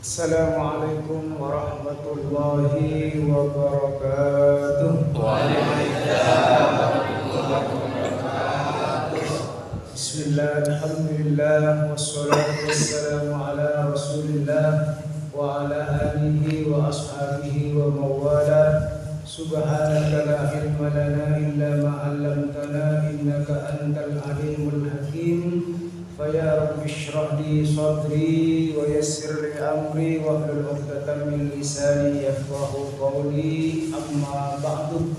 Assalamualaikum warahmatullahi wabarakatuh. Waalaikumsalam warahmatullahi wabarakatuh. Bismillah, alhamdulillah, wassalatu wassalamu ala rasulillah wa ala alihi wa ashabihi wa mawala. Subhanaka la ilma lana illa ma 'allamtana innaka antal alimul hakim. Faya rabbi shrah li sadri wa yassir li amri wa hlul 'uqdatam min lisani yafqahu qawli, amma ba'du.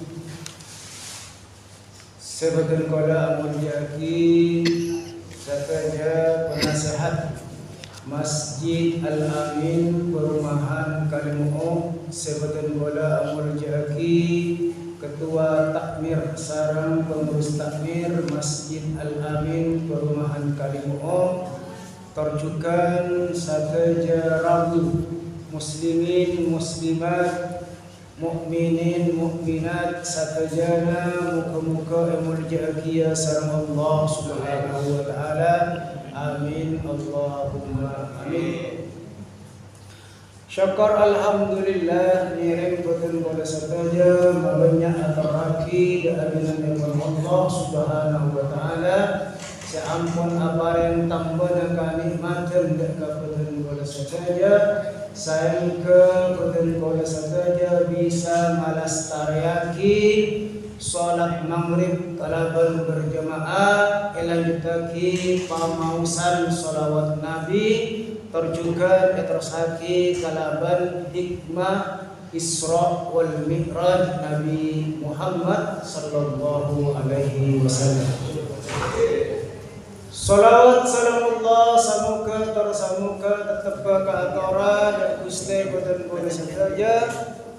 Sebagian qala amujaki saja penasehat Masjid Al-Amin Perumahan Kalimu'o, sebagian qala amujaki Ketua Takmir sarang pengurus takmir Masjid Al-Amin Perumahan Kalimu'o, terjukan sateja rabu muslimin muslimat mukminin mukminat satejana muka-muka emul jakia sareng Allah Subhanahu wa taala. Amin Allahumma amin. Syukur alhamdulillah nireng betul pada saja banyak ataraki dan Allah Subhanahu wa taala. Seampun aparen tambah dan nikmatan dak betul pada saja. Sayang ke betul pada saja bisa malastariaki salat maghrib kalaban berjamaah elanjutaki pamausan salawat nabi terjuga etersaki kalaban hikmah Isra wal Mi'raj Nabi Muhammad sallallahu alaihi wasallam. Salawat salamullah samuka tersamuka tetap ke atara dan Gusti boten boten saja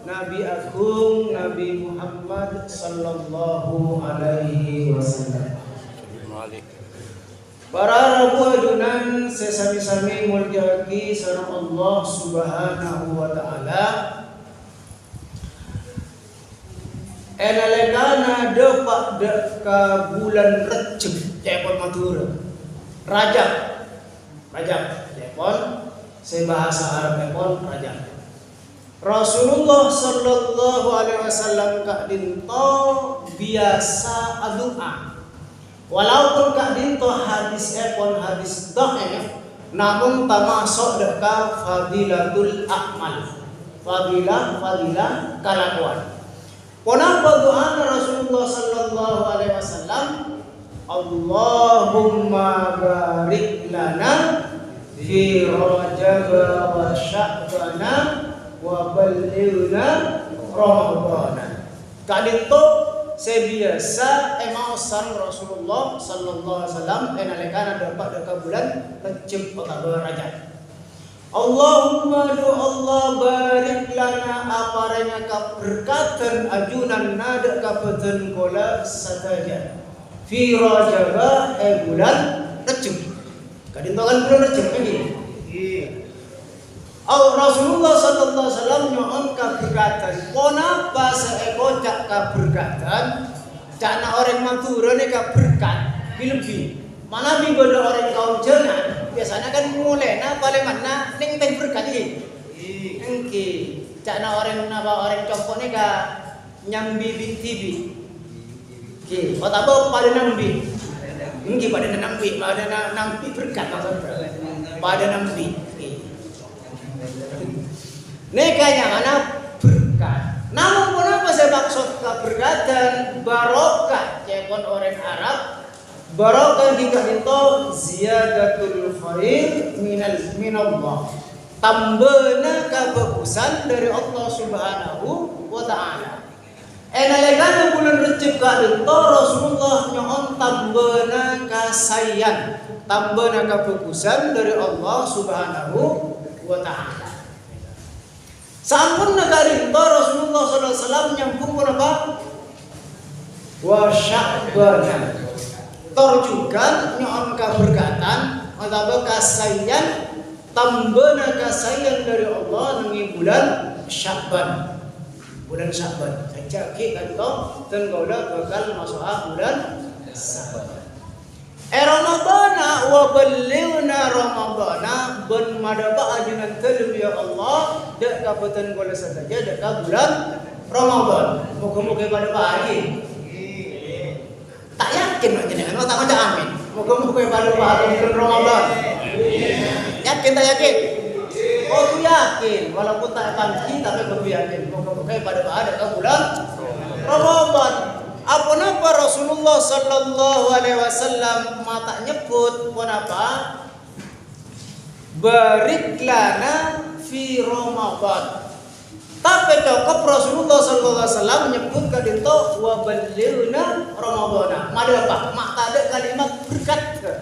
Nabi Agung Nabi Muhammad sallallahu alaihi wasallam. Para rabu adunan sesami-sami muljaki sareng Allah Subhanahu wa taala. Enalekana depak deka bulan Rejab cepon matur. Rajab cepon sebahasa Arab cepon Rajab. Rasulullah sallallahu alaihi wasallam kak dinto biasa adua. Walaupun kak dinto hadis epon hadis dhaif, namun tamasuk deka fadilatul a'mal. Fadilah kalakuan. Kenapa doa Rasulullah sallallahu alaihi wasallam? Allahumma barik lana fi Rajab wa Sya'ban wa ballighna Ramadan. Kak dinto sebiasa emausan Rasulullah sallallahu alaihi wasallam enalekana dapat deka bulan Rejab atau Rajab. Allahumma do Allah barik lana aparanya kaberkatan ajunan nada kapeten kola sataja fi Rajab bulan Rejab. Kadintokan bulan Rejab ini. Rasulullah sallallahu alaihi wasallam nyoon kaberkatan. Kenapa seeko cak kaberkatan? Cakna orang matura ne kaberkat lebih. Mana bigoda orang kaum jengan biasanya kan mulai na paling mana ning teng berkat iki. Engki cakna orang napa orang compone ka nyambi bintibi. Ki, otabo pada nambi. Engki pada nambi berkat maksudnya. Pada nambi. Nekanya mana berkat. Namun kenapa saya maksud keberkatan barokah cepon orang Arab. Barokah jika itu ziyadatul khair minallah. Tambahna kebagusan dari Allah Subhanahu wa taala. Enalekan bulan Rejab ka itu Rasulullah nyoon tambahna kasayan, tambahna kebagusan dari Allah Subhanahu wa taala. Sampun nagari itu Rasulullah sallallahu alaihi wasallam nyambung apa? Wa Sya'ban. Terjugan nyoon kaberkatan atau kasayan tambahna kasayan dari Allah nengi bulan Sya'ban. Bulan Sya'ban. Saja ki kanto ten goda bakal masuk bulan Sya'ban. Ramadana wa ballighna Ramadana ben madaba ajunan telum ya Allah dek kabupaten Kuala saja dek bulan Ramadan. Moga-moga madaba lagi. Tak yakin nak jenengan, tak macam amin. Moga-moga madaba lagi bulan Ramadan. Yakin tak yakin? Oh tu yakin, walaupun tak pasti tapi aku yakin. Moga-moga madaba dek bulan Ramadan. Apa napa Rasulullah sallallahu alaihi wasallam mata nyebut pun apa? Barik lana fi Ramadan. Tapi cakap Rasulullah sallallahu alaihi wasallam menyebut kadito wa ballirna Ramadan. Mada apa? Mak tak ada kalimat berkat ke?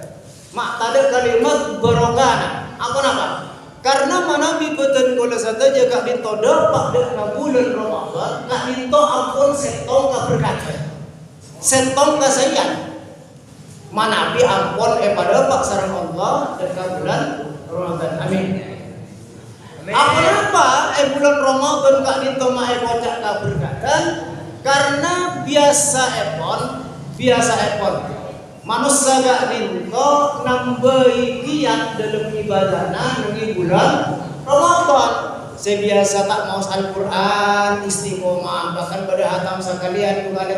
Mak tak ada kalimat barokah. Apa napa? Karena Nabi beten kula sata jaga dinto dapat dek bulan Ramadan, kak dinto ampun setong ka berkat. Setong kasayan manabi ampun pada pak sareng Allah dekat bulan Ramadan. Amin. Apa bulan Ramadan kak dinto mae kocak kaberkatan karena biasa epon manusia gak dinto nambahi giat dalam ibadahna di bulan Ramadan. Saya biasa tak mau Al-Quran istiqomah bahkan pada hatam sekalian kali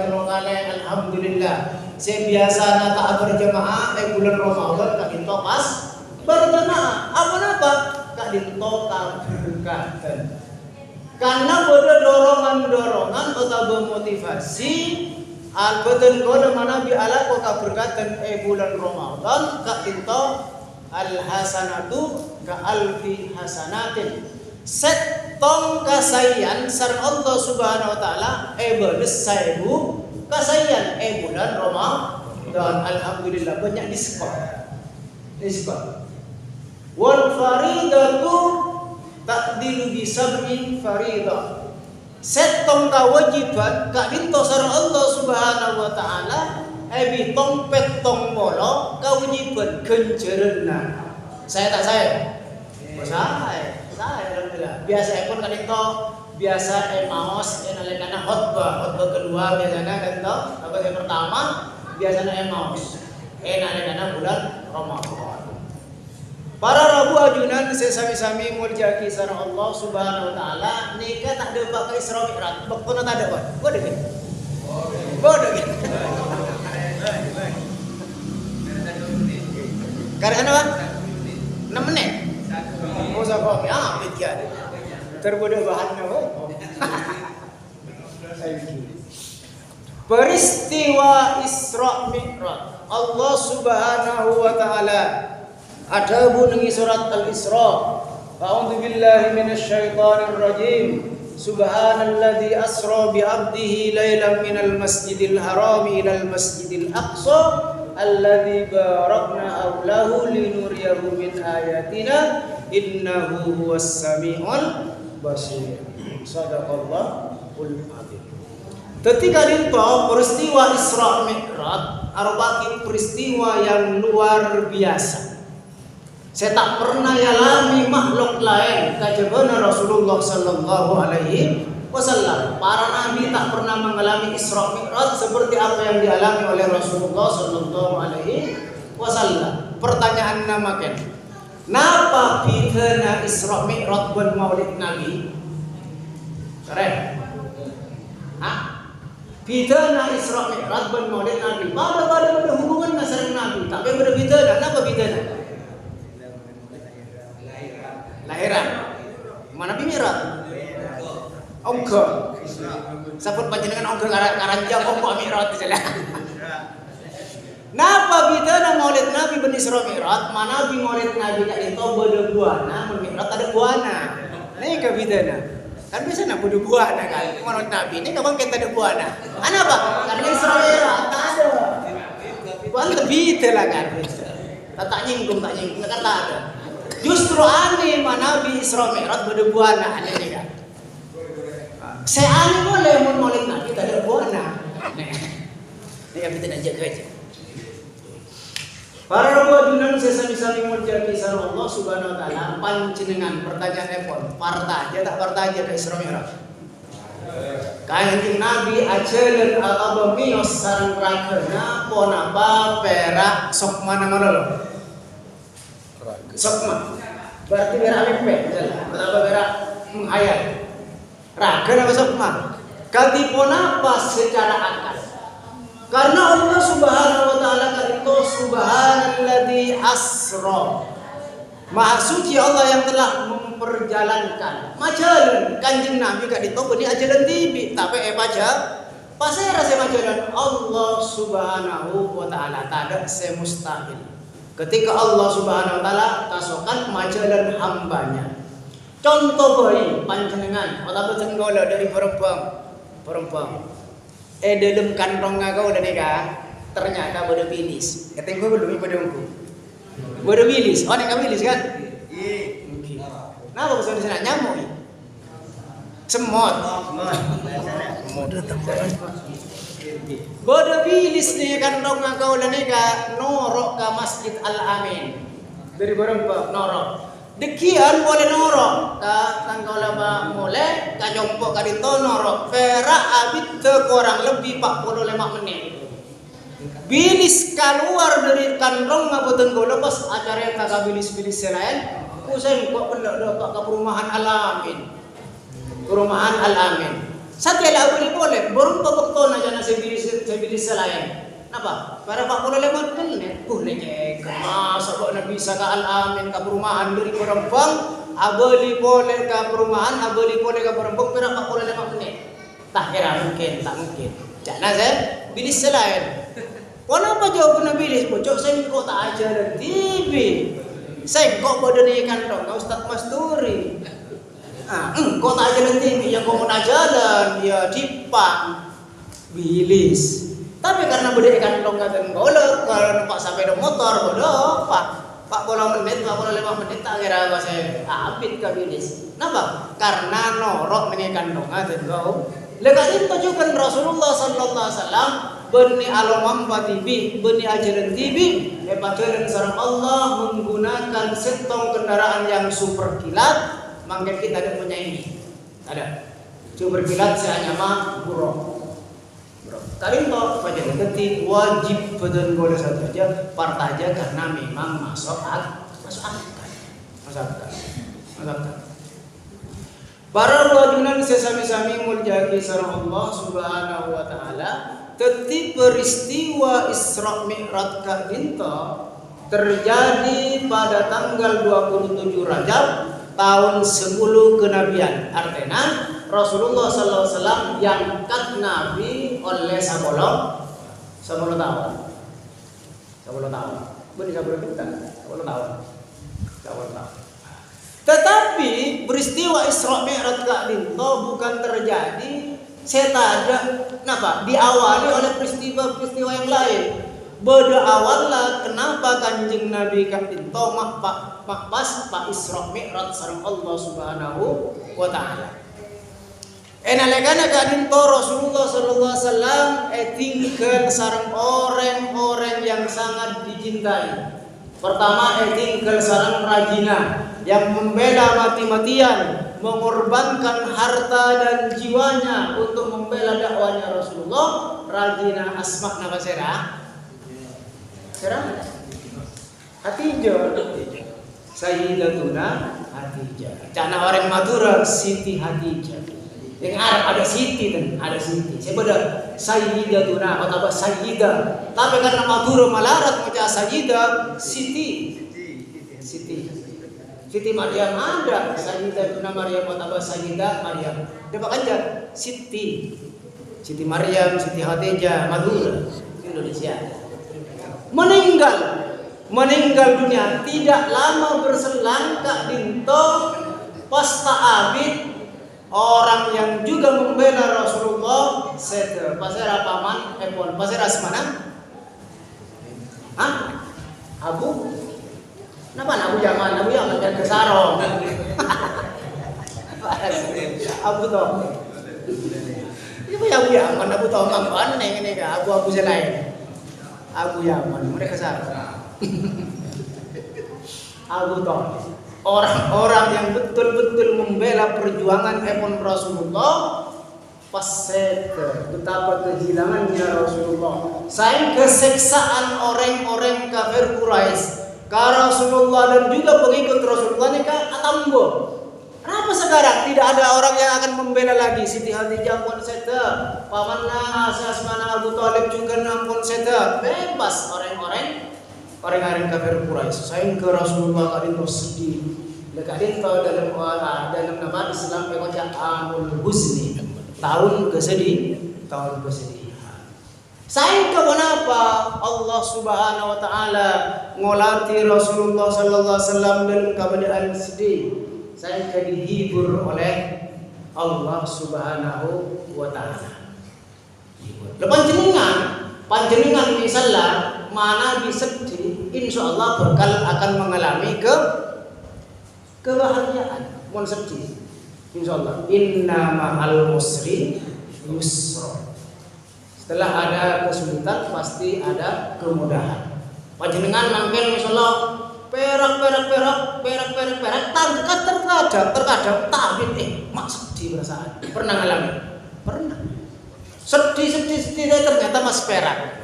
alhamdulillah. Saya biasa tak berjamaah bulan Ramadan kak dinto pas berjamaah. Apa kak dinto kaberkatan. Karena pada dorongan atau motivasi al-batan koda manabi ala ko kaberkatan bulan Ramadan kak dinto al-hasanatu ka alfi hasanatin. Setong kasayan sareng Allah Subhanahu wa taala bedes 1000 kasayan bulan Ramadan. Alhamdulillah banyak diskon. Wal faridatu takdilu bi sab'in faridah. Setong kewajiban kak dinto sareng Allah Subhanahu wa taala bitong petong polo kewajiban genjerenna. Saya alhamdulillah. Biasa pun kan itu biasa maos nalekana khutbah kedua biasanya kan itu apa yang pertama biasanya maos nalekana bulan Ramadan. Para rabu ajunan sesami-sami muljaki sareng Allah Subhanahu wa taala nikah tak ada pakai Isra Mi'raj. Bekona tak ada, Pak. Bodoh kan? Karena apa? 6 menit. Oh sabab ya pikiran. Terbodoh bahannya boy. Peristiwa Isra Mi'raj. Allah Subhanahu wa taala ada bunyi surat Al-Isra. A'udzu billahi minasyaitonir rajim. Subhanalladzi asra bi 'abdihi lailan minal masjidil harami ilal masjidil aqsa alladzi barakna hawlahu linuriyahu min ayatina innahu huwas samiul basir. Shadaqallahul azim. Ketika dinto peristiwa Isra Mi'raj arubaki peristiwa yang luar biasa. Saya tak pernah alami makhluk lain kajabana Rasulullah sallallahu alaihi wasallam. Para nabi tak pernah mengalami Isra Mi'raj seperti apa yang dialami oleh Rasulullah sallallahu alaihi wasallam. Pertanyaan namakan, napa bidana Isra Mi'raj ben Maulid Nabi? Keren. Bidana Isra Mi'raj ben Maulid Nabi. Pada hubungan nasareng Nabi, tapi berbeda. Napa bidana? Lahiran. Mana Mi'raj? Ogah. Sabut panjenengan ogah karanjang opo Mi'raj salah. Napa bidana Maulid Nabi ben Isra Mi'raj? Mana bi Maulid Nabi tak itu bodo buana, men Mi'raj ada buana. Nih ka bidana. Kan bisa nak bodo buana kan. Maulid Nabi ini kapan kita ada buana. Apa? Karena Isra Mi'raj tak ada. Buan lebih telah kan. Tak nyinggung kan tak ada. Justru aneh mana Nabi Isra Mi'raj berbuana aneh ni kan. Saya aneh boleh Maulid Nabi tak ada buana. Ni kami tidak jaga aja. Para rabuan sesami-sami mulia kisah Allah Subhanahu wa taala panjenengan pertanyaan pun partaja tak partaja ke Isra Mi'raj. Kanjeng Nabi ajalan al-abamiyos sareng ragana ponapa perak sok mana-mana loh. Sok Berarti berak mimpi, atau berak menghayal. Raga apa sokma? Katipun apa secara akal? Karena Allah Subhanahu wa taala itu subhanalladzi asra. Maha suci Allah yang telah memperjalankan majalan Kanjeng Nabi kak dito beni ajaran tibi tapi baca pasai rasa majalan Allah Subhanahu wa taala tidak semustahil. Ketika Allah Subhanahu wa taala kasokan majalan hambanya. Contoh bayi panjenengan atau cenggala dari perempuan. Dalam kantong kau dan eka ternyata bodoh bilis. Ketengku belum bodohku. Bodoh bilis. Oh nek bilis kan? Iya. Mungkin. Nah, apa di sana nyamuk? Semut. Bodoh bilis nih kantong kau dan eka norok ke Masjid Al-Amin. Dari perempuan norok. Dekian boleh norok ka tanggal lama mulai ka jompo ka dito norok vera abit kurang lebih 45 menit bilis keluar dari kantong ngaboten gola pas acara ka bilis-bilis lain usai kok pendak ke perumahan Al-Amin satya boleh burung pabukton aja na bilis lain. Apa? Para 45 menit. Necek. Masa kok na bisa ka Al-Amin ka perumahan dari perempuan, abeli boleh ka perumahan, abeli boleh ka perempuan pira 45 menit. Tak kira mungkin, tak mungkin. Jangan saya bilis selain. Kenapa jawab na bilis? Bocok saya kok tak aja dan TV. Saya kok bodoh ni kantong Ustaz Masturi. Kok tak aja dan TV yang kok mau jalan ya dipang bilis. Tapi karena beda kantong ngaten golek kalau numpak sampai do motor bodoh pak 40 menit 45 menit tak kira apa saya abit ka bilis. Napa? Karena norok dengan kantong ngaten go. Lekas itu juga Rasulullah sallallahu alaihi wasallam beni alamam patibi beni ajaran tibi pacaran sareng Allah menggunakan setong kendaraan yang super kilat mangke kita ada penyanyi. Ada. Super kilat saya mah buruk. Kali itu pajak ketik wajib badan goda saja partaja karena memang masuk akal. Para wajunan sesami-sami muljaki sareng Allah Subhanahu wa taala teti peristiwa Isra Mi'raj ka dinto terjadi pada tanggal 27 Rajab tahun 10 kenabian. Artinya Rasulullah SAW yang kat Nabi oleh 10 tahun. 10 tahun. Benar 10 kita. 10 tahun. Tetapi peristiwa Isra Mi'raj ka dinto bukan terjadi setada kenapa? Diawali oleh peristiwa-peristiwa yang lain. Beda awallah kenapa Kanjeng Nabi ka dinto pas Pak Isra Mi'raj sareng Allah Subhanahu wa taala. Enalekana kadinto Rasulullah sallallahu alaihi wasallam tinggal sareng orang-orang yang sangat dicintai. Pertama tinggal sareng rajina yang membela mati-matian, mengorbankan harta dan jiwanya untuk membela dakwahnya Rasulullah. Rajina Asma nama Serah Hatijah Sayyidatuna Hatijah. Cana orang Madura Siti Hatijah. Yang Arab ada Siti dan ada Siti. Saya pada Sayyidatuna atau Sayyidah. Tapi karena Madura malarat macam Sayyidah Siti. Siti Maryam ada Sayyidatuna Maryam atau Sayyidah Maryam. Dapat aja Siti Maryam, Siti Hatijah Madura Indonesia. Meninggal dunia tidak lama berselang Kak Dinto pasta abid orang yang juga membela Rasulullah seter pasera paman pasera semana Abu Yaman dan kesarong Abu toh itu Abu Yaman Abu toh mampan ini kak Abu selain Abu Yaman mereka kesarong Abu toh orang-orang yang betul-betul membela perjuangan Rasulullah pas betapa kehilangannya Rasulullah sayang keseksaan orang-orang kafir Quraisy ka Rasulullah dan juga pengikut Rasulullah ini kan akan membela lagi Siti Khadijah pun seda, pamanna Asmana Abu Thalib juga pun seda. Bebas orang-orang kafir Quraisy. Saing ke Rasulullah kadin sedih. Lekadin dalam nama Islam ekocak Amul Husni. Tahun kesedihan. Saing ke kenapa Allah Subhanahu wa taala ngolati Rasulullah sallallahu alaihi wasallam dalam keadaan sedih. Saing ke dihibur oleh Allah Subhanahu wa taala. Panjenengan misalnya mana disedih, insyaallah bakal akan mengalami kebahagiaan. Mun sedih, insyaallah inna ma'al usri yusra. Setelah ada kesulitan pasti ada kemudahan. Panjenengan mangkel misalnya perak terkadang tabit mak sedih perasaan. Pernah ngalami? Pernah. Sedih ternyata mas perak.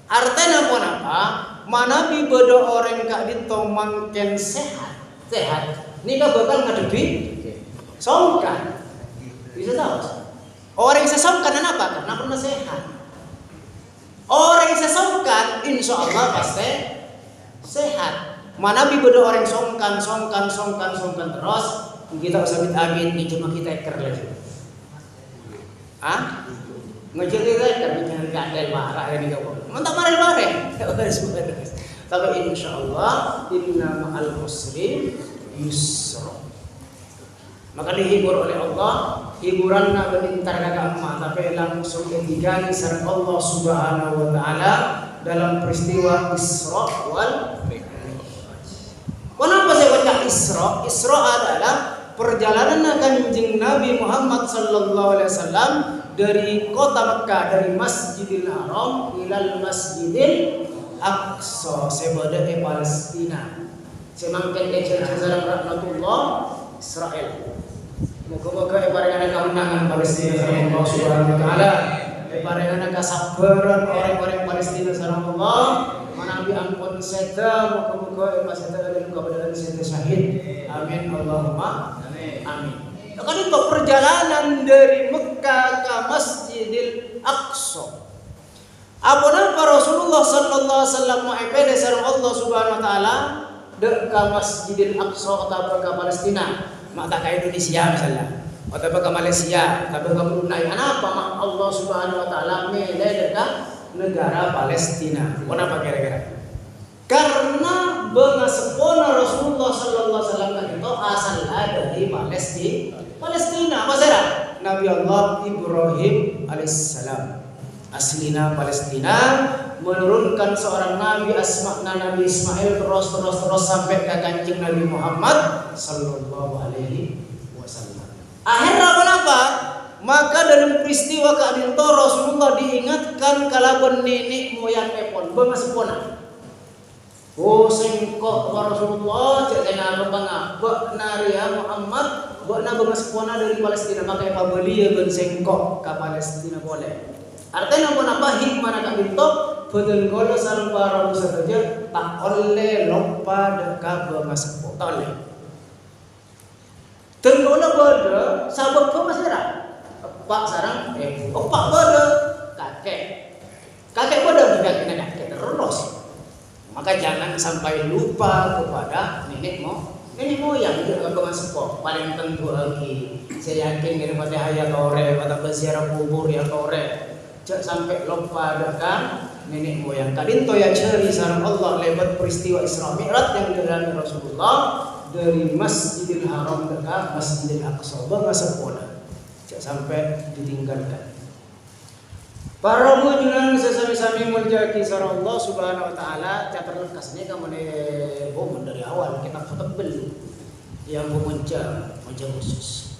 Artinya apa? Mana bi bodo orang kak dito mangken sehat. Nika bakal ngadepi songkan. Bisa tahu? Orang yang sesongkan apa? Karena pernah sehat. Orang yang sesongkan insya Allah pasti sehat. Mana bibodo orang songkan terus kita usah amin di cuma kita eker lagi. Ngejel kita eker jangan gadel marah ini kau. Mantap marah. Tapi insya Allah inna ma'al usri yusra. Maka dihibur oleh Allah, hiburan nak benintar kakak emak, tapi langsung ketiga sareng Allah Subhanahu wa taala dalam peristiwa Isra wal Mi'raj. Kenapa saya baca Isra? Isra adalah perjalanan Kanjeng Nabi Muhammad sallallahu alaihi wasallam dari kota Mekah, dari Masjidil Haram ilal Masjidil Aqsa, sebada Palestina. Semangken Jerusalem rahmatullah Israel. Moga-moga ibaratnya kemenangan Palestina sareng Allah Subhanahu wa taala. Ibaratnya kesabaran orang-orang Palestina sareng Allah. Manabi ampun seda, moga-moga maseda dalam keadaan seda syahid. Amin Allahumma amin. Kan itu perjalanan dari Mekah ke Masjidil Aqsa. Apabila Rasulullah sallallahu alaihi wasallam mengipede sareng Allah Subhanahu wa taala dek ke Masjidil Aqsa atau ke Palestina. Mak tak ke Indonesia misalnya, atau ke Malaysia, atau ke Brunei. Kenapa mak Allah Subhanahu wa taala milih dekat negara Palestina? Kenapa kira-kira? Karena bengasepona Rasulullah sallallahu alaihi wasallam itu asal dari Palestina. Apa saudara? Nabi Allah Ibrahim alaihissalam aslina Palestina menurunkan seorang nabi asmakna Nabi Ismail terus sampai ke Kanjeng Nabi Muhammad sallallahu alaihi wasallam. Akhirnya apa? Maka dalam peristiwa keadaan Rasulullah diingatkan kalaupun nenek moyang epon bengasepona. Oh sengkok Rasulullah jadinya apa bak naria Muhammad bak na bengasepona dari Palestina maka pabeli ya ben sengkok ke Palestina boleh. Artinya apa hikmah nak bintok betul kalau sarang para musa saja tak oleh lupa dekat bermasuk tak oleh. Tenggola berada sahabat kau masih ada. Pak sarang pak berada kakek berada tidak kakek terus. Maka jangan sampai lupa kepada nenek moyang juga bermasuk paling tentu lagi. Saya yakin daripada hayat ore atau berziarah kubur ya ore. Jangan sampai lupa dekat nenek moyang. Kadin to ya ceri sareng Allah lewat peristiwa Isra Mi'raj yang dialami Rasulullah dari Masjidil Haram dekat Masjidil Aqsa bermasepona. Jangan sampai ditinggalkan. Para mujunan sesami-sami muljaki sareng Allah Subhanahu wa taala catat lekasnya kamu bomen dari awal kita tebel yang memunca khusus.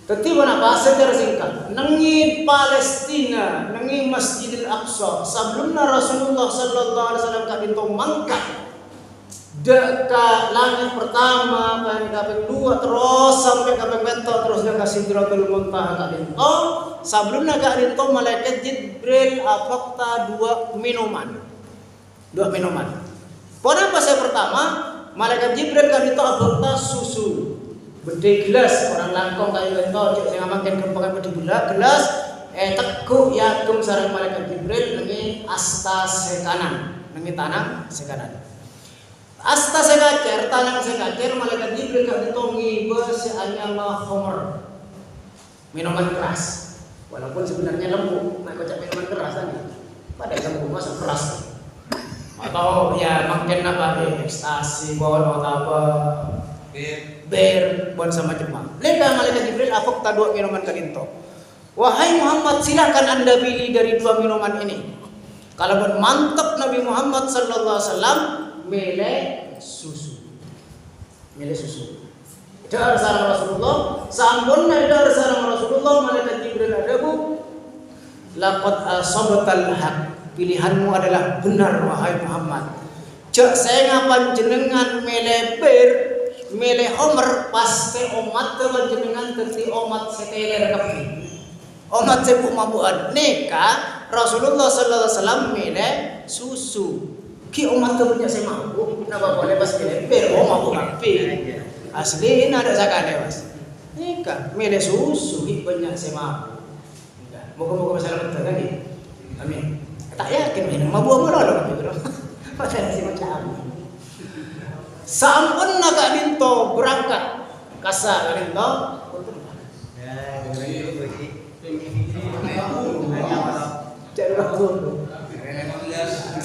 Ketiba apa secara singkat nengi Palestina nengi Masjidil Aqsa sebelumnya Rasulullah sallallahu alaihi wasallam kadinto mangkat dekat langit pertama kaping 2 terus sampai kaping 4 terus dekat Sidratul Muntaha kadinto sebelumnya kadinto malaikat Jibril afakta 2 minuman. Kenapa saya pertama malaikat Jibril kadinto afakta susu Bede gelas orang langkong kayu lento cek sing amanken kempangan bede gelas teguk yakum sareng malaikat Jibril nengi asta sekanan nengi tanang sekanan. Asta sekacer tanang sekacer malaikat Jibril gak ditongi besi anyama homer minuman keras. Walaupun sebenarnya lembut, nek kocak minuman keras tadi. Pada lembut masa keras. Atau ya makin apa ekstasi bon atau apa bir bon sama jemaah. Leka malaikat Jibril apok ta dua minuman kalinto. Wahai Muhammad, silakan Anda pilih dari dua minuman ini. Kalau bon mantap Nabi Muhammad sallallahu alaihi wasallam milih susu. Milih susu. Dar sareng Rasulullah, sampun dar sareng Rasulullah malaikat Jibril adabu. Laqad asabatal haq. Pilihanmu adalah benar wahai Muhammad. Cek saya ngapan jenengan milih bir milih homer pasti omat panjenengan dadi omat seteler kabeh. Omat sebuk mabuan. Neka Rasulullah sallallahu alaihi wasallam milih susu. Ki omat punya saya mabuk, napa boleh pas milih bir mabuk kabeh. Asli ini ada sakane Mas. Neka milih susu ki banyak saya mabuk. Moga-moga masalah betul kan ini. Amin. Tak yakin minum mabuk melolo kabeh, Bro. Padahal si macam sampun naga dinto berangkat kasar dinto jadi aku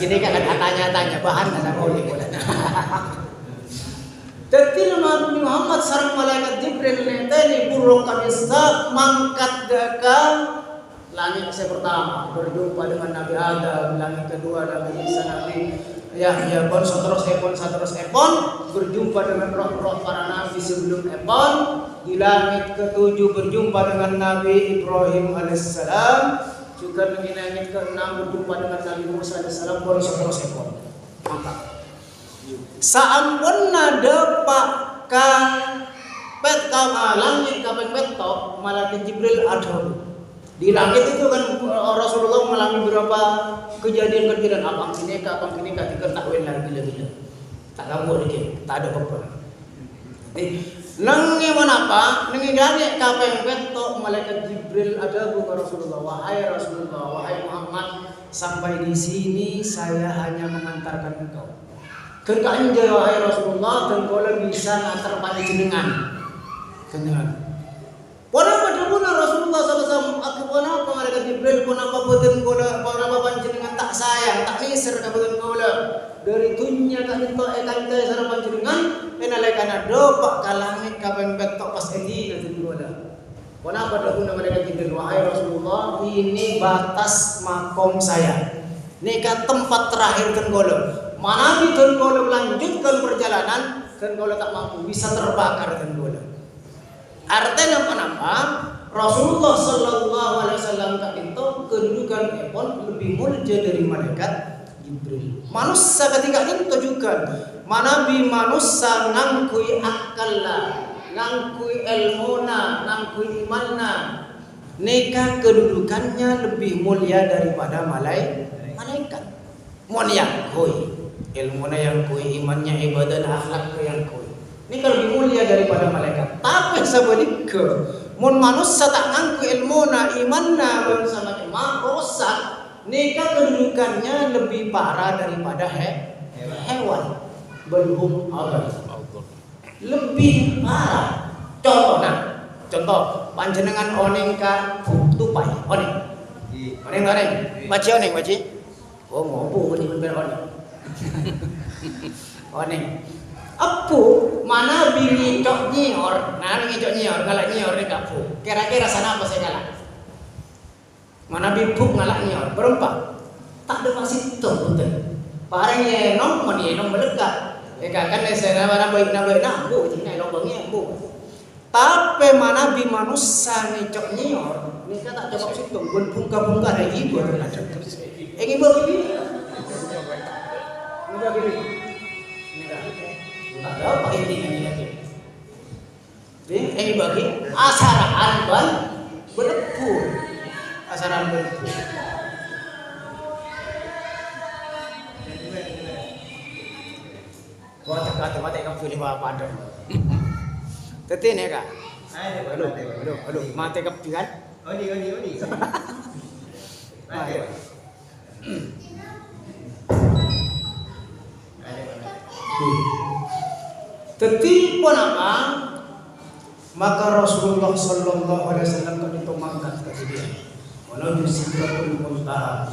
gini kan tanya bahan kan boleh jadi Nabi Muhammad sareng malaikat Jibril nenteni burung kanista mangkat dagang langit saya pertama berjumpa dengan Nabi Adam, langit kedua Nabi Isa, Nabi Yahya pun saterus epon berjumpa dengan roh-roh para nabi sebelum epon. Di langit ketujuh berjumpa dengan Nabi Ibrahim alaihissalam, juga di langit keenam berjumpa dengan Nabi Musa alaihissalam pun saterus epon. Mantap. Saampun nada pakkan pet langit kaping petok malaikat Jibril ada. Di langit itu kan Rasulullah mengalami beberapa kejadian-kejadian abang ini diketahui lagi. Tak kamu lagi, tak ada apa-apa. Nengi menapa? Nengi langit kapeng betok malaikat Jibril ada bukan Rasulullah. Wahai Rasulullah, wahai Muhammad, sampai di sini saya hanya mengantarkan engkau. Kekanja wahai Rasulullah, dan kau bisa ngantar panjenengan. Kenapa? Wanapa dapuna Rasulullah SAW aku wanapa malaikat Jibril wanapa boten kula wanapa panjenengan tak sayang tak nisir ka boten kula dari dunya ka ento kante sareng panjenengan enalekana dopak ka langit ka pembetok pas edina kula. Wanapa dapuna malaikat Jibril wahai Rasulullah ini batas makom saya. Nika tempat terakhir kan kula. Manabi kan kula melanjutkan perjalanan kan kula tak mampu bisa terbakar kan kula. Artinya kenapa Rasulullah sallallahu alaihi wasallam itu kedudukan epon lebih mulia dari malaikat Jibril. Manusia ketika itu juga manabi manusia ngangkui akalla, ngangkui ilmuna, ngangkui imanna. Neka kedudukannya lebih mulia daripada malaikat. Mon yang kui ilmuna yang kui imannya ibadah akhlak yang kui. Ini kalau lebih mulia daripada malaikat. Tapi sebaliknya, mun manusia tak ngangku ilmuna, imanna bersama imam rosak. Nika kedudukannya lebih parah daripada hewan. Belum Allah. Lebih parah. Contoh, panjenengan oneng ka tupai, oneng. Oneng. Baca oneng. Oh, ngopo ini bener oneng. Oneng. Apu mana bini cok nyior, galak nyior ni kapu. Kira-kira sana apa saya galak? Mana bibuk galak nyior, berempat. Tak ada masih tu betul. Parang yenong, melekat. Kan saya mana baik bu, cina yenong bangi bu. Tapi mana bi manusia ni cok nyior, ni kata jawab situ, bungka lagi buat terlalu. Ingin bagi ada apa ini lagi? Ini bagi asaran berdebu. Gua tak kamu pilih apa dong? Tetin ya kak. Aduh, mati kepian. Odi. Teti pun apa? Maka Rasulullah Sallallahu Alaihi Wasallam kan itu mangkat ke dia. Menuju Sidratul Muntaha.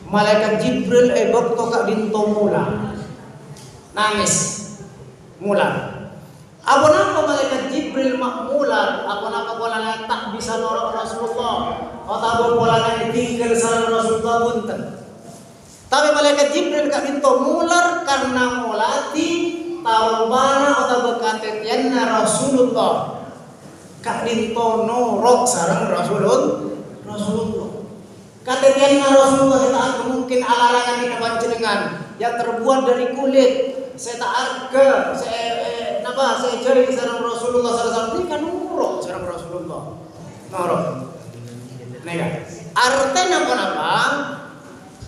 Malaikat Jibril ebok tokak dinto mula. Nangis mula. Apa napa malaikat Jibril makmulan? Apa napa polanya tak bisa norok Rasulullah? Atau polanya tinggal sareng Rasulullah punten. Tapi malaikat Jibril kak dinto mular karena mulati tawbana atau bekatetianna Rasulullah. Kak dinto norok sareng Rasulullah. Katetianna Rasulullah kita mungkin ala-alangan di panjenengan yang terbuat dari kulit. Saya tak arga, saya cari sareng Rasulullah sallallahu alaihi wasallam kan norok sareng Rasulullah. Norok. Nega. Artinya apa?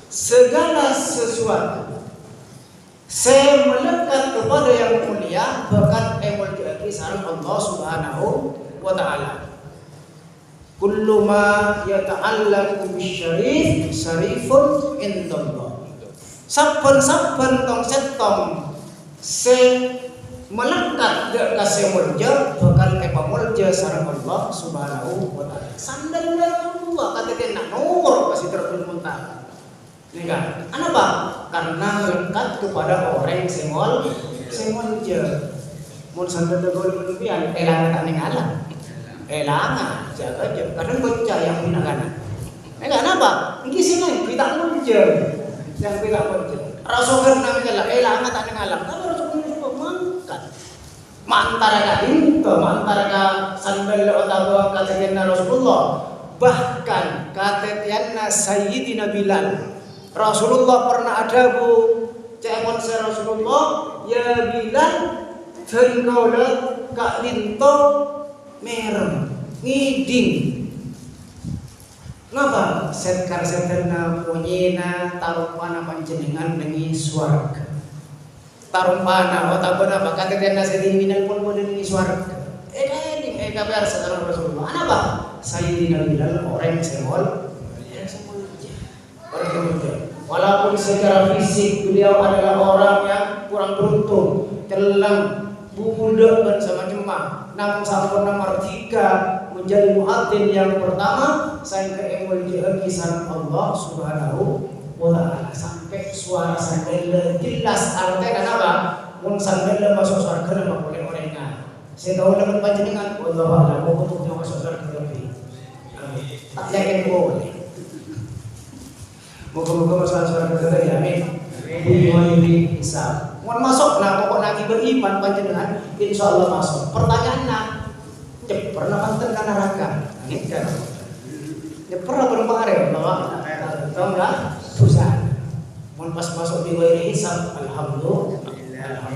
Segala sesuatu saya melekat kepada yang mulia bahkan emul diaki sareng Allah Subhanahu wa taala. Kullu ma yata'allaqu bisyarif syarifun indallah. Saben-saben tong setong se melekat dek kasih mulja bakal kepa mulja sareng Allah Subhanahu wa taala. Sandal Allah kata dia nak nomor pasti terpunta. Nih kan? Kenapa? Karena melekat kepada orang yang mulja. Mun sandal degol berlebihan elang tak ning alam. Elangan jaga aja. Kadang bocah yang minakana. Kenapa? Iki sini kita mulja. Yang kita mulja. Rasul namanya elangan tak ning alam. Tapi Rasul mantara ka dinto mantara ka sandal otawa katetianna Rasulullah bahkan katetianna Sayyidina Bilal Rasulullah pernah ada bu cekon se Rasulullah ya Bilal tengola ka dinto merem ngiding ngapa setkar setenna punyena tarupana panjenengan nengi swarga tarumpana otak benar bakal kena sedih minal pun ini swarga. Kabar sekarang Rasulullah. Apa? Sayyidina Bilal orang semol. Orang semol. Walaupun secara fisik beliau adalah orang yang kurang beruntung, telang, budak dan semacamnya. Namun sampun nomor 3 menjadi muadzin yang pertama sampai emul kisah Allah Subhanahu wa ta'ala sampai suara sandal jelas artinya apa? Mun sandal masuk surga nama boleh orangnya. Saya tahu dapat panjenengan Allah Allah mau untuk masuk surga lebih. Tak yakin boleh. Moga-moga masuk surga lebih amin. Amin. Bisa. Mun masuk nah pokok nanti beriman panjenengan insyaallah masuk. Pertanyaannya pernah panten ka neraka? Gitu. Ya pernah bermaare bahwa tahu enggak? Susah. Mun pas masuk di ghairi hisab alhamdulillah.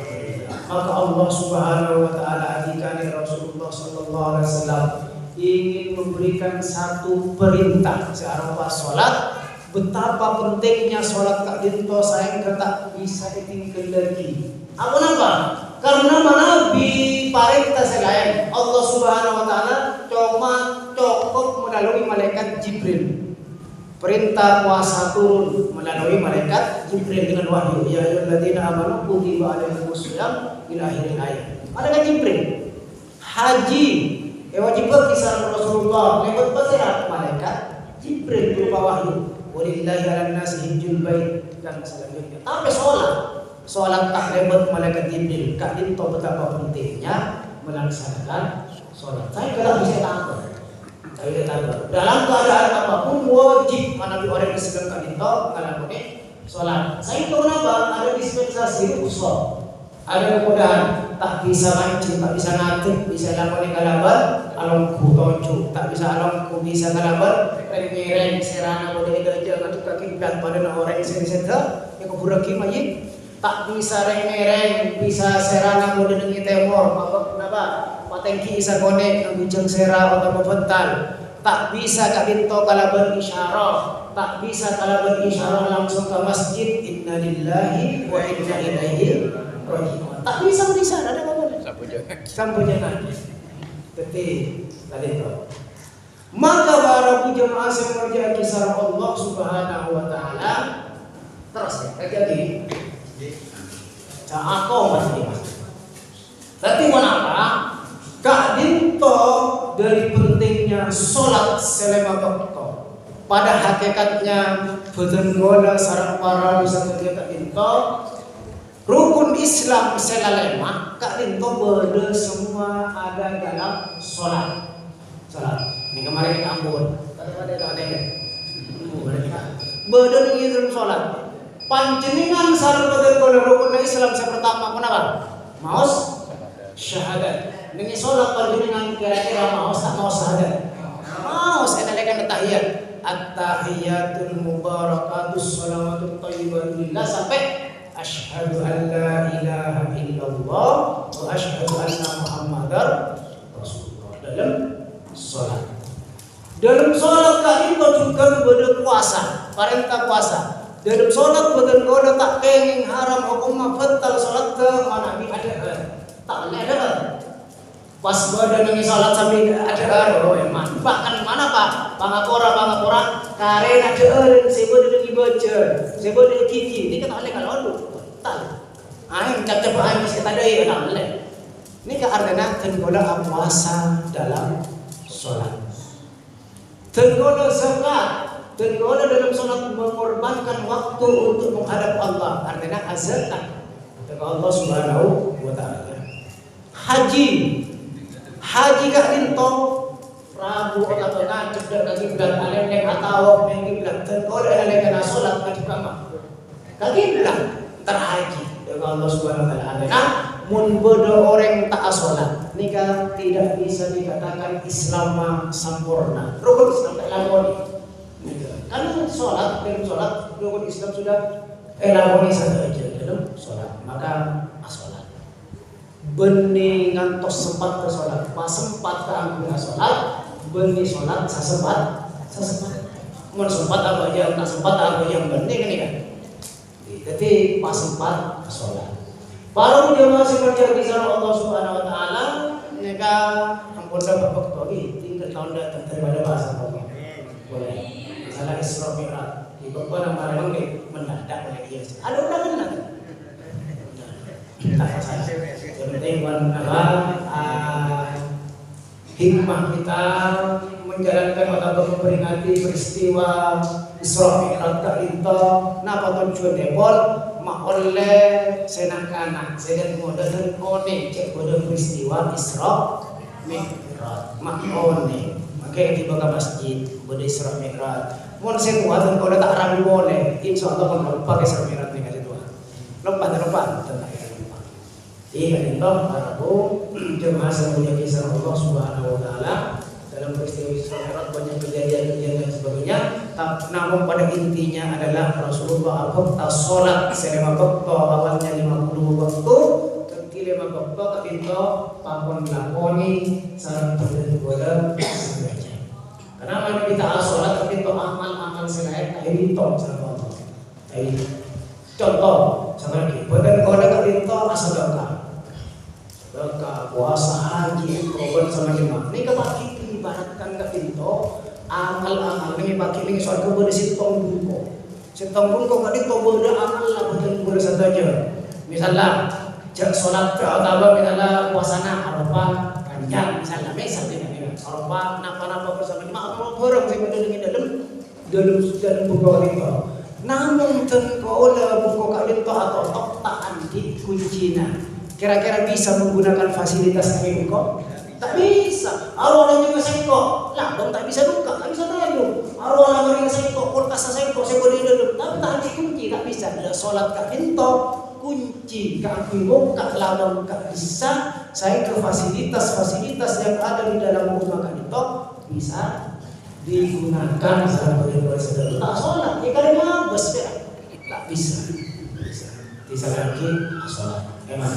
Maka Allah Subhanahu wa taala adikani Rasulullah sallallahu alaihi wasallam ingin memberikan satu perintah searupa salat. Betapa pentingnya salat kak dinto sayang tak bisa ditinggal lagi. Apa napa? Karena Nabi parenta selain Allah Subhanahu wa taala cuma cukup melalui malaikat Jibril. Perintah kuasa turun melalui malaikat Jibril dengan wahyu ya ayyuhalladzina amanu kutiba alaikumusiyam ila akhir ayat. Malaikat Jibril. Haji wajib kisah Rasulullah lewat pasir malaikat Jibril berupa wahyu. Walillahi 'alan nasi hijjul bait dan selanjutnya. Tapi salat tak lewat malaikat Jibril. Kak dinto betapa pentingnya melaksanakan salat. Saya tidak bisa tahu. Dalam keadaan apapun wajib menabi orang yang sedang kadinto kalau sholat. Saya tahu kenapa ada dispensasi usul, ada kemudahan tak bisa mancing, tak bisa ngatur, bisa lakukan kalabar, alongku toncu, tak bisa alongku bisa kalabar, reng serana boleh kerja ngatur kaki dan pada orang yang sedang yang keburaki mayit, tak bisa reng bisa serana boleh dengi temor, maka kenapa? Patengki isa konek ang bujang sera atau membental. Tak bisa kabinto kala berisyarah, tak bisa kala berisyarah langsung ke masjid. Inna lillahi wa inna ilaihi raji'un. Tak bisa berisyarah ada apa boleh? Sampo jangan. Ketik tadi itu. Maka para jemaah yang merjai kisah Allah Subhanahu wa taala terus jadi aku masih mas. Tapi kenapa? Kak Dinto dari pentingnya sholat selama waktu. Pada hakikatnya betul gola sarang para wisata Kak Dinto rukun Islam selalema Kak Dinto berde semua ada dalam sholat. Ini kemarin kita ambon. Ada. Berde ini dalam sholat. Panjenengan sareng betul gola rukun Islam yang pertama kenapa? Maus syahadat. Ini sholat panjenengan kira-kira maus tak maus syahadat? Maus enalekan tahiyat. At-tahiyatul mubarakatus salawatut thayyibatu lillah sampai asyhadu an la ilaha illallah wa asyhadu anna muhammadar rasulullah dalam salat. Dalam salat kali juga berpuasa, perintah puasa. Dalam salat betul-betul tak kenging haram hukum batal salat ke mana bi ada. Tak ada. Pas badan nang salat sambil ada emang. Bahkan mana Pak? Pangapora karena ada sebo dengan baca, sebo dengan kiki. Ini kata oleh kalau lu tak. Aing cap-cap aing mesti tadai ada oleh. Ini ke artinya tenggola puasa dalam salat. Tenggola zakat, tenggola dalam salat mengorbankan waktu untuk menghadap Allah. Artinya azan kepada Allah Subhanahu wa taala. Haji Kak Dinto Rabu atau ngajak dari kiblat alem atau mengkiblat tengkol alem kena sholat di kamar. Kiblat terhaji dengan Allah Subhanahu wa taala. Nah, mun bodo orang tak sholat, nikah tidak bisa dikatakan Islam sempurna. Rukun Islam tak lakoni. Kalau sholat dalam sholat rukun Islam sudah lakoni satu aja dalam sholat, maka sholat. Benih ngantos sempat ke sholat, pas sempat ke anggun sholat, benih sholat sesempat. Mun sempat apa aja, tak sempat apa yang benih kan ya. Jadi pas sempat ke sholat. Para jemaah seperti di sana Allah Subhanahu wa taala, mereka ampun dapat waktu tinggal tahun datang daripada bahasa Allah. Boleh. Misalnya Isra Mi'raj, di bawah nama memang mendadak oleh dia. Ada undangan. Penting hikmah kita menjalankan atau memperingati peristiwa Isra Mi'raj Kak Dinto. Napa tujuan depol mak oleh senak-anak sedang modern one cek pada peristiwa Isra Mi'raj mak one makanya tiba ke masjid pada Isra Mi'raj. Mun saya kuat kalau tak ragu boleh, insya Allah kalau lupa Isra Mi'raj ni kasih Tuhan. Lupa tentang Iya, kita Rabu jemaah semuanya kisah Allah Subhanahu wa taala dalam peristiwa Isra Mi'raj banyak kejadian dan sebagainya. Namun pada intinya adalah Rasulullah al-Qadha salat selama waktu awalnya 50 waktu, ketika 5 waktu ketika pakon lakoni sareng berdoa saja. Karena kita salat ketika amal selain itu sama Allah. Contoh sama lagi, bukan kalau ketika sedekah puasa haji korban sama jemaah ini kebaki ibaratkan Kak Dinto amal ini baki ini soal kepada sitong bungko Kak Dinto beda amal lah boleh saja misalnya jak sholat atau misalnya puasana Arafah panjang misalnya Arafah napa bersama jemaah apa orang saya pada dalam buku Kak Dinto namun tengkola buku Kak Dinto atau oktaan di kuncinya kira-kira bisa menggunakan fasilitas ini kok? Tak bisa. Arwah juga sengkok, lah dong tak bisa buka, tak bisa tahu. Arwah lagi sengkok, kulkas sengkok, saya boleh duduk, tapi tak dikunci, tak bisa. Bila sholat Kak Dinto, kunci, Kak buka, lama Kak bisa. Saya ke fasilitas yang ada di dalam rumah Kak Dinto bisa digunakan saat boleh sedang tak sholat. Ya karena bos tak bisa. Bisa lagi sholat. Emang.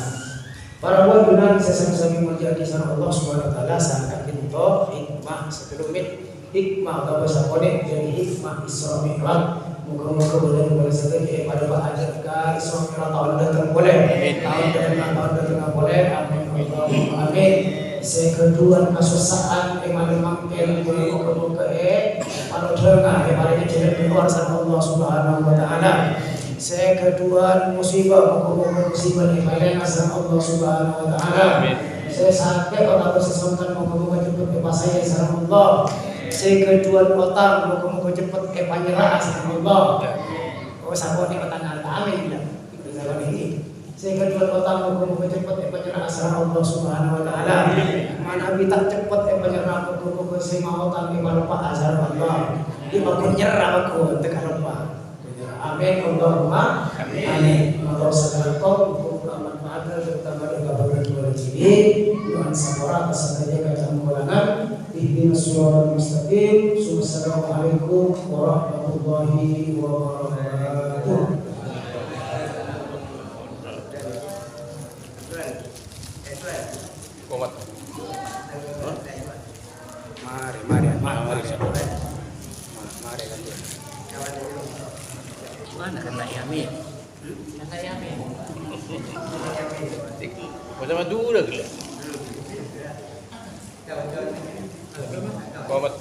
Para wadunan sesama-sama menjadi sana Allah Subhanahu wa taala sangat Dinto hikmah sekelumit hikmah atau bahasa kode jadi hikmah Isra Mi'raj muka-muka boleh saja pada Pak Ajak ke Isra Mi'raj tahun datang boleh tahun datang boleh amin Allahumma amin sekeduan kesusahan emang mangken buka kalau dengar paling jelek di luar sama Allah Subhanahu wa taala. Sekeduan musibah musibah di paling sama Allah Subhanahu wa taala. Saya sakit kalau sesuatu moga-moga cepat ke pasai sama Allah. Sekeduan utang moga-moga cepat ke panjerah sama Allah. Oh sabon di petang amin bilang. Ini sehingga dua utang moga-moga cepat penyerah asal Allah Subhanahu wa taala. Mana kita cepat penyerah moga-moga si mau utang di lupa asal Allah. Di makin nyerah aku tekan lupa. Amin Allahumma amin. Maka segala kau manfaat terutama dari kabar dua cibi dengan sabara atas saja kata mulangan ihdinas siratal mustaqim. Assalamualaikum warahmatullahi wabarakatuh. Mari. Mana kata Yamin? Kata Yamin. Macam mana dulu lagi? Komat.